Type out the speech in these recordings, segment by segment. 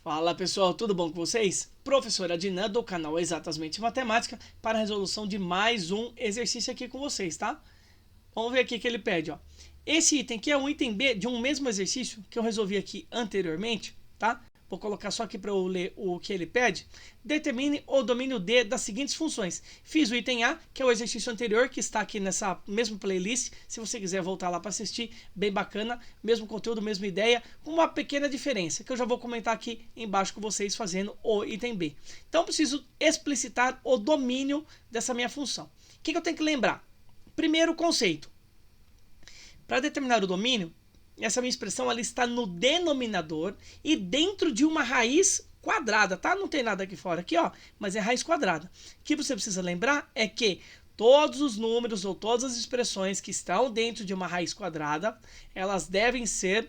Fala pessoal, tudo bom com vocês? Professora Dinan do canal Exatamente Matemática para a resolução de mais um exercício aqui com vocês, tá? Vamos ver aqui o que ele pede, ó. Esse item aqui é um item B de um mesmo exercício que eu resolvi aqui anteriormente, tá? Vou colocar só aqui para eu ler o que ele pede. Determine o domínio D das seguintes funções. Fiz o item A, que é o exercício anterior, que está aqui nessa mesma playlist. Se você quiser voltar lá para assistir, bem bacana. Mesmo conteúdo, mesma ideia, com uma pequena diferença, que eu já vou comentar aqui embaixo com vocês fazendo o item B. Então, preciso explicitar o domínio dessa minha função. O que eu tenho que lembrar? Primeiro conceito. Para determinar o domínio, essa minha expressão ela está no denominador e dentro de uma raiz quadrada, tá? Não tem nada aqui fora, aqui, ó, mas é raiz quadrada. O que você precisa lembrar é que todos os números ou todas as expressões que estão dentro de uma raiz quadrada, elas devem ser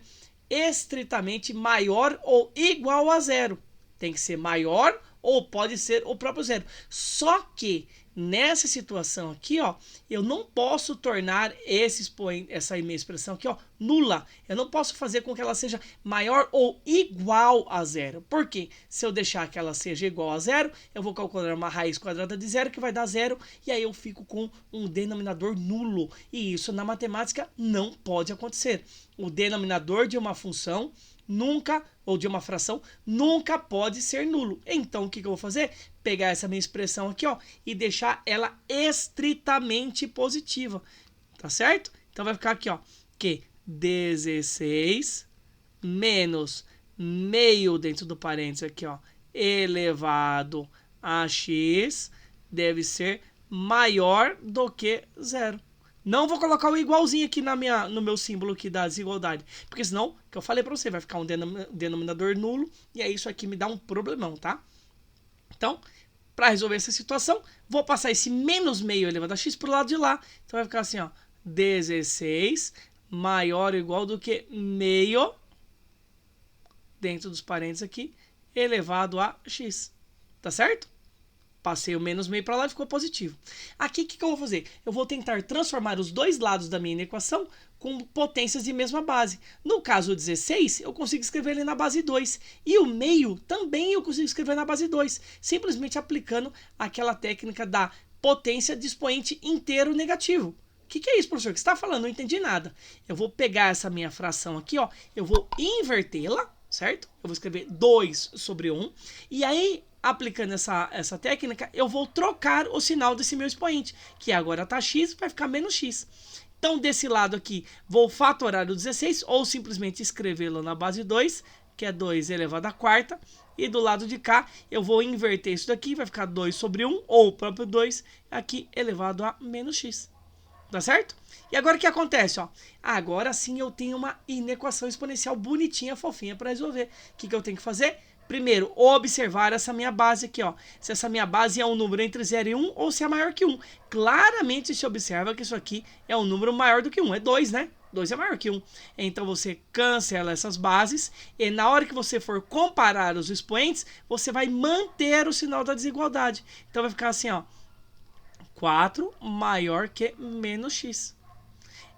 estritamente maior ou igual a zero. Tem que ser maior ou pode ser o próprio zero. Só que nessa situação aqui, ó, eu não posso tornar essa minha expressão aqui, ó, nula. Eu não posso fazer com que ela seja maior ou igual a zero. Por quê? Se eu deixar que ela seja igual a zero, eu vou calcular uma raiz quadrada de zero que vai dar zero e aí eu fico com um denominador nulo. E isso na matemática não pode acontecer. O denominador de uma função nunca, ou de uma fração, nunca pode ser nulo. Então, o que eu vou fazer? Pegar essa minha expressão aqui, ó, e deixar ela estritamente positiva, tá certo? Então, vai ficar aqui, ó, que 16 menos meio dentro do parênteses aqui, ó, elevado a x deve ser maior do que zero. Não vou colocar o igualzinho aqui no meu símbolo aqui da desigualdade. Porque senão, que eu falei para você, vai ficar um denominador nulo. E aí isso aqui me dá um problemão, tá? Então, para resolver essa situação, vou passar esse menos meio elevado a x para o lado de lá. Então vai ficar assim, ó. 16 maior ou igual do que meio, dentro dos parênteses aqui, elevado a x. Tá certo? Passei o menos meio para lá e ficou positivo. Aqui, o que eu vou fazer? Eu vou tentar transformar os dois lados da minha equação com potências de mesma base. No caso 16, eu consigo escrever ele na base 2. E o meio também eu consigo escrever na base 2. Simplesmente aplicando aquela técnica da potência de expoente inteiro negativo. O que é isso, professor? O que você está falando? Não entendi nada. Eu vou pegar essa minha fração aqui, ó, eu vou invertê-la, certo? Eu vou escrever 2 sobre 1. E aí, aplicando essa técnica, eu vou trocar o sinal desse meu expoente, que agora está x, vai ficar menos x. Então, desse lado aqui, vou fatorar o 16, ou simplesmente escrevê-lo na base 2, que é 2 elevado à quarta. E do lado de cá, eu vou inverter isso daqui, vai ficar 2 sobre 1, ou o próprio 2, aqui elevado a menos x. Tá certo? E agora o que acontece? Ó? Agora sim eu tenho uma inequação exponencial bonitinha, fofinha para resolver. O que eu tenho que fazer? Primeiro, observar essa minha base aqui, ó. Se essa minha base é um número entre 0 e 1 ou se é maior que 1. Claramente se observa que isso aqui é um número maior do que 1. É 2, né? 2 é maior que 1. Então você cancela essas bases e na hora que você for comparar os expoentes, você vai manter o sinal da desigualdade. Então vai ficar assim, ó. 4 maior que menos x.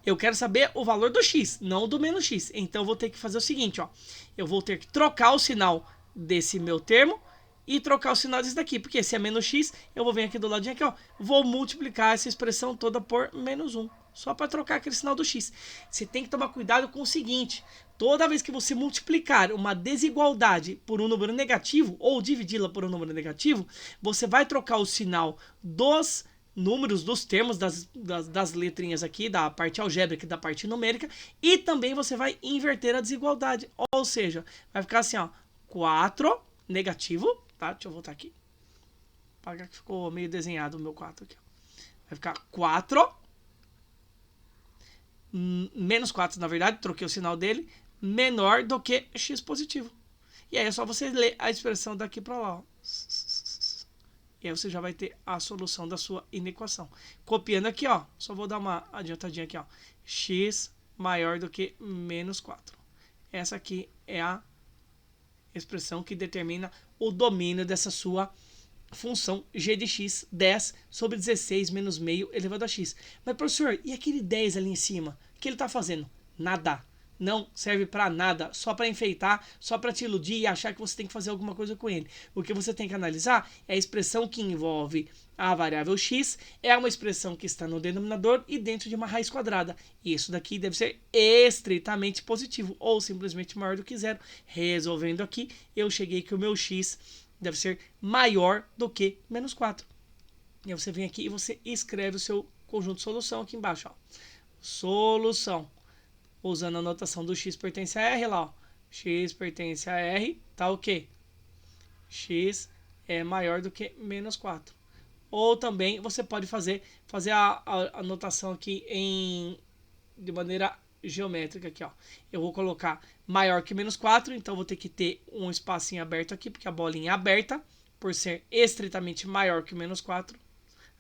Eu quero saber o valor do x, não do menos x. Então eu vou ter que fazer o seguinte, ó. Eu vou ter que trocar o sinal desse meu termo e trocar o sinal desse daqui. Porque se é menos x, eu vou vir aqui do ladinho aqui, ó. Vou multiplicar essa expressão toda por menos 1. Só para trocar aquele sinal do x. Você tem que tomar cuidado com o seguinte. Toda vez que você multiplicar uma desigualdade por um número negativo ou dividi-la por um número negativo, você vai trocar o sinal dos números dos termos das letrinhas aqui, da parte algébrica e da parte numérica, e também você vai inverter a desigualdade, ou seja, vai ficar assim, ó, 4 negativo, tá? Deixa eu voltar aqui, para que ficou meio desenhado o meu 4 aqui, ó. Vai ficar 4, menos 4 na verdade, troquei o sinal dele, menor do que x positivo. E aí é só você ler a expressão daqui para lá, ó. E aí você já vai ter a solução da sua inequação. Copiando aqui, ó, só vou dar uma adiantadinha aqui, ó. X maior do que menos 4. Essa aqui é a expressão que determina o domínio dessa sua função g de x, 10 sobre 16 menos meio elevado a x. Mas, professor, e aquele 10 ali em cima? O que ele está fazendo? Nada. não serve para nada, só para enfeitar, só para te iludir e achar que você tem que fazer alguma coisa com ele. O que você tem que analisar é a expressão que envolve a variável x, é uma expressão que está no denominador e dentro de uma raiz quadrada. E isso daqui deve ser estritamente positivo ou simplesmente maior do que zero. Resolvendo aqui, eu cheguei que o meu x deve ser maior do que menos 4. E aí você vem aqui e você escreve o seu conjunto de solução aqui embaixo. Ó. Solução. Usando a notação do x pertence a R lá, ó. X pertence a R, tá o quê? X é maior do que menos 4. Ou também você pode fazer a notação aqui de maneira geométrica aqui, ó. Eu vou colocar maior que menos 4, então vou ter que ter um espacinho aberto aqui, porque a bolinha é aberta, por ser estritamente maior que menos 4.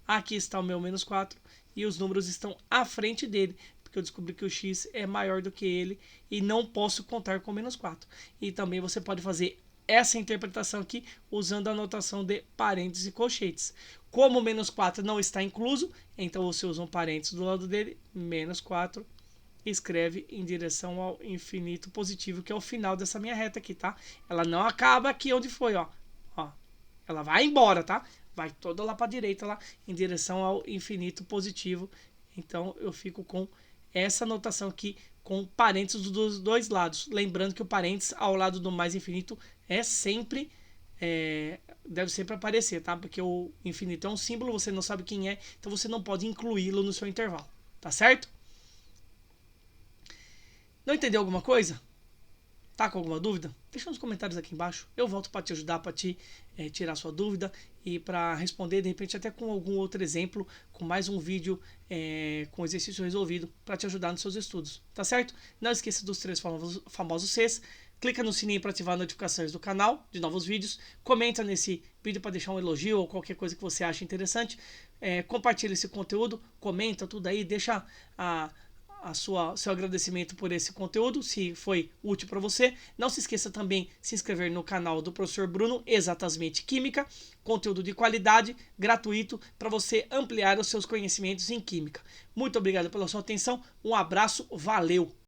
Aqui está o meu menos 4 e os números estão à frente dele, porque eu descobri que o x é maior do que ele e não posso contar com menos 4. E também você pode fazer essa interpretação aqui usando a notação de parênteses e colchetes. Como o menos 4 não está incluso, então você usa um parênteses do lado dele, menos 4, escreve em direção ao infinito positivo, que é o final dessa minha reta aqui, tá? Ela não acaba aqui onde foi, ó. Ela vai embora, tá? Vai toda lá para a direita, lá em direção ao infinito positivo. Então eu fico com essa notação aqui com parênteses dos dois lados. Lembrando que o parênteses ao lado do mais infinito é sempre deve sempre aparecer, tá? Porque o infinito é um símbolo, você não sabe quem é, então você não pode incluí-lo no seu intervalo, tá certo? Não entendeu alguma coisa? Tá com alguma dúvida? Deixa nos comentários aqui embaixo. Eu volto para te ajudar, para te tirar sua dúvida e para responder, de repente, até com algum outro exemplo, com mais um vídeo com exercício resolvido para te ajudar nos seus estudos. Tá certo? Não esqueça dos 3 famosos Cs. Clica no sininho para ativar notificações do canal, de novos vídeos. Comenta nesse vídeo para deixar um elogio ou qualquer coisa que você acha interessante. Compartilha esse conteúdo, comenta tudo aí, deixa seu agradecimento por esse conteúdo, se foi útil para você. Não se esqueça também de se inscrever no canal do Professor Bruno, Exatamente Química, conteúdo de qualidade, gratuito, para você ampliar os seus conhecimentos em Química. Muito obrigado pela sua atenção, um abraço, valeu!